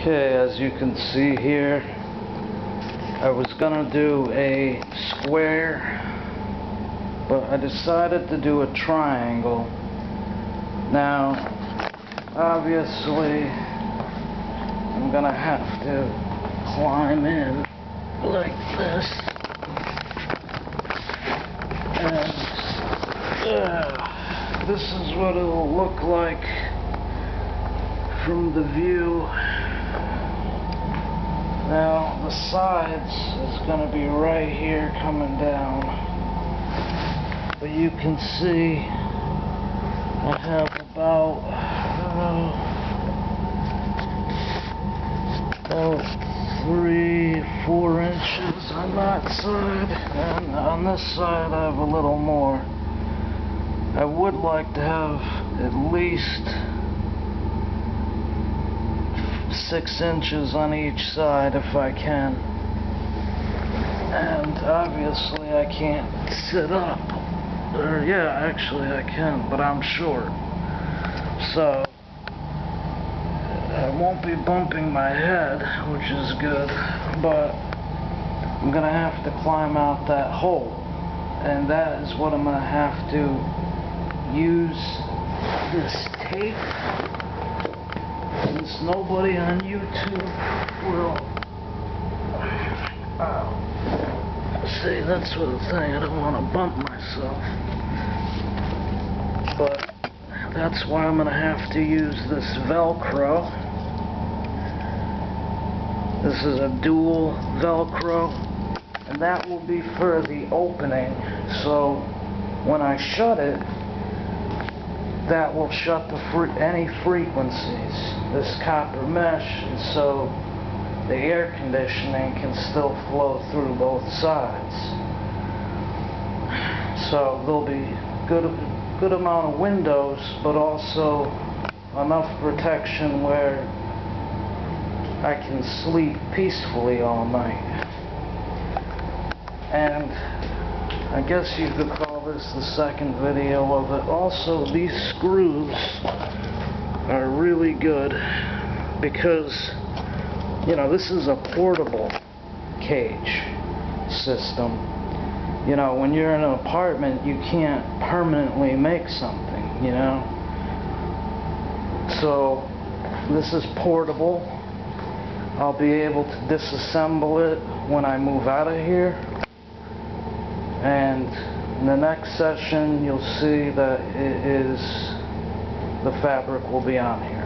Okay, as you can see here, I was gonna do a square, but I decided to do a triangle. Now, obviously, I'm gonna have to climb in like this, and this is what it will look like from the view. Now the sides is going to be right here coming down, but you can see I have about 3-4 inches on that side, and on this side I have a little more. I would like to have at least 6 inches on each side if I can. And obviously I can't sit up. Or yeah, actually I can, but I'm short. So I won't be bumping my head, which is good, but I'm gonna have to climb out that hole. And that is what I'm gonna have to use this tape. Since nobody on YouTube will see, that's what the thing, I don't want to bump myself, but that's why I'm going to have to use this Velcro. This is a dual Velcro, and that will be for the opening, so when I shut it, that will shut any frequencies, this copper mesh, and so the air conditioning can still flow through both sides. So there'll be good amount of windows, but also enough protection where I can sleep peacefully all night. And I guess you could call this the second video of it. Also, these screws are really good because, you know, this is a portable cage system. You know, when you're in an apartment, you can't permanently make something, you know. So this is portable. I'll be able to disassemble it when I move out of here. And in the next session, you'll see that the fabric will be on here.